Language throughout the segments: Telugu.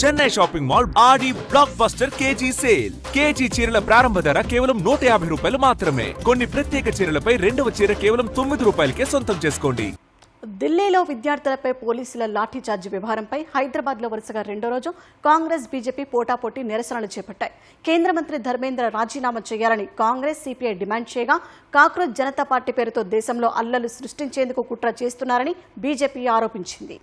Chennai shopping mall Aadi blockbuster KG sale. KG చీరల ప్రారంభ ధర కేవలం 150 రూపాయలు మాత్రమే. కొన్ని ప్రత్యేక చీరలపై రెండవ చీర కేవలం 9 రూపాయలకే సొంతం చేసుకోండి. ఢిల్లీలో విద్యార్థులపై పోలీసుల లాఠీచార్జి వ్యవహారంపై హైదరాబాద్లో వరుసగా రెండో రోజు కాంగ్రెస్ బీజేపీ పోటాపోటీ నిరసనలు చేపట్టాయి. కేంద్ర మంత్రి ధర్మేంద్ర రాజీనామా చేయాలని కాంగ్రెస్ సిపిఐ డిమాండ్ చేయగా, కాక్రోచ్ జనతా పార్టీ పేరుతో దేశంలో అల్లర్లు సృష్టించేందుకు కుట్ర చేస్తున్నారని బీజేపీ ఆరోపించింది.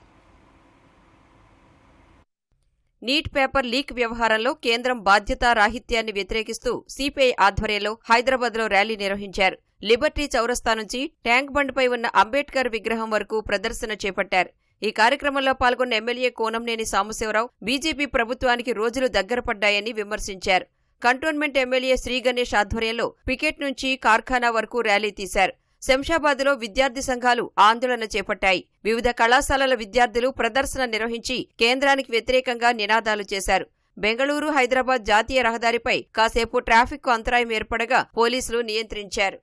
నీట్ పేపర్ లీక్ వ్యవహారంలో కేంద్రం బాధ్యతారాహిత్యాన్ని వ్యతిరేకిస్తూ సిపిఐ ఆధ్వర్యంలో హైదరాబాద్లో ర్యాలీ నిర్వహించారు. లిబర్టీ చౌరస్తా నుంచి ట్యాంక్ బండ్పై ఉన్న అంబేద్కర్ విగ్రహం వరకు ప్రదర్శన చేపట్టారు. ఈ కార్యక్రమంలో పాల్గొన్న ఎమ్మెల్యే కోనంనేని సాంబశివరావు బీజేపీ ప్రభుత్వానికి రోజులు దగ్గరపడ్డాయని విమర్శించారు. కంటోన్మెంట్ ఎమ్మెల్యే శ్రీగణేష్ ఆధ్వర్యంలో పికెట్ నుంచి కార్ఖానా వరకు ర్యాలీ తీశారు. శంషాబాద్లో విద్యార్థి సంఘాలు ఆందోళన చేపట్టాయి. వివిధ కళాశాలల విద్యార్థులు ప్రదర్శన నిర్వహించి కేంద్రానికి వ్యతిరేకంగా నినాదాలు చేశారు. బెంగళూరు హైదరాబాద్ జాతీయ రహదారిపై కాసేపు ట్రాఫిక్కు అంతరాయం ఏర్పడగా పోలీసులు నియంత్రించారు.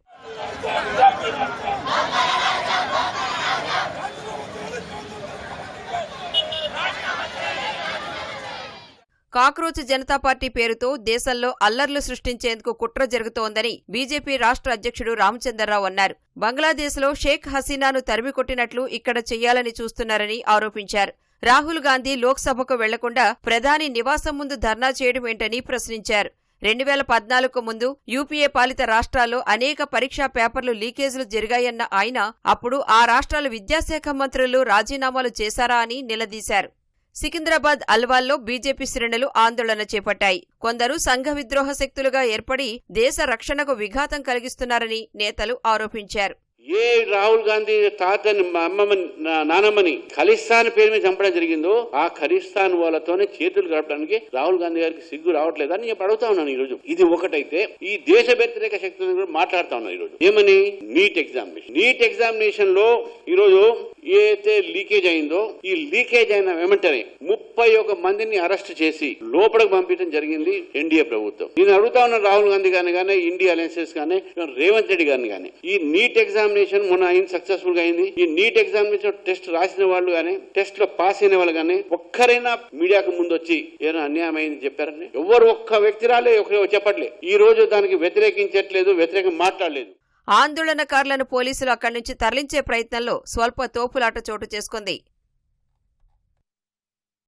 కాక్రోచ్ జనతా పార్టీ పేరుతో దేశంలో అల్లర్లు సృష్టించేందుకు కుట్ర జరుగుతోందని బీజేపీ రాష్ట్ర అధ్యక్షుడు రామచంద్రరావు అన్నారు. బంగ్లాదేశ్లో షేక్ హసీనాను తరిమికొట్టినట్లు ఇక్కడ చెయ్యాలని చూస్తున్నారని ఆరోపించారు. రాహుల్ గాంధీ లోక్సభకు వెళ్లకుండా ప్రధాని నివాసం ముందు ధర్నా చేయడమేంటని ప్రశ్నించారు. 2014కు ముందు యూపీఏ పాలిత రాష్ట్రాల్లో అనేక పరీక్షా పేపర్లు లీకేజీలు జరిగాయన్న ఆయన అప్పుడు ఆ రాష్ట్రాల విద్యాశాఖ మంత్రులు రాజీనామాలు చేశారా అని నిలదీశారు. సికింద్రాబాద్ అల్వాల్లో బీజేపీ శ్రేణులు ఆందోళన చేపట్టాయి. కొందరు సంఘ విద్రోహ శక్తులుగా ఏర్పడి దేశ రక్షణకు విఘాతం కలిగిస్తున్నారని నేతలు ఆరోపించారు. ఏ రాహుల్ గాంధీ తాతని అమ్మమ్మని నానమ్మని ఖలిస్తాన్ పేరు మీద చంపడం జరిగిందో ఆ ఖలిస్తాన్ వాళ్ళతోనే చేతులు గడపడానికి రాహుల్ గాంధీ గారికి సిగ్గు రావట్లేదని నేను అడుగుతా ఉన్నాను. ఈ రోజు ఇది ఒకటైతే ఈ దేశ వ్యతిరేక శక్తులను కూడా మాట్లాడుతా ఉన్నాను. ఈ రోజు ఏమని నీట్ ఎగ్జామినేషన్ లో ఈ రోజు ఏదైతే లీకేజ్ అయిందో ఈ లీకేజ్ అయిన వెంటనే 31 మందిని అరెస్ట్ చేసి లోపలికి పంపించడం జరిగింది ఎన్డీఏ ప్రభుత్వం. నేను అడుగుతా ఉన్నాను రాహుల్ గాంధీ గారిని కానీ ఇండియా అలయన్సెస్ కానీ రేవంత్ రెడ్డి గారిని కానీ ఈ నీట్ ఎగ్జామినేషన్ మొన్న అయింది, సక్సెస్ఫుల్ గా అయింది. ఈ నీట్ ఎగ్జామినేషన్ టెస్ట్ రాసిన వాళ్ళు కానీ టెస్ట్ లో పాస్ అయిన వాళ్ళు కానీ ఒక్కరైనా మీడియాకు ముందు వచ్చి ఏదైనా అన్యాయం అయింది చెప్పారని ఎవరు ఒక్క వ్యక్తి రాలే, చెప్పట్లేదు. ఈ రోజు దానికి వ్యతిరేకించట్లేదు, వ్యతిరేకం మాట్లాడలేదు. ఆందోళనకారులను పోలీసులు అక్కడి నుంచి తరలించే ప్రయత్నంలో స్వల్ప తోపులాట చోటు చేసుకుంది.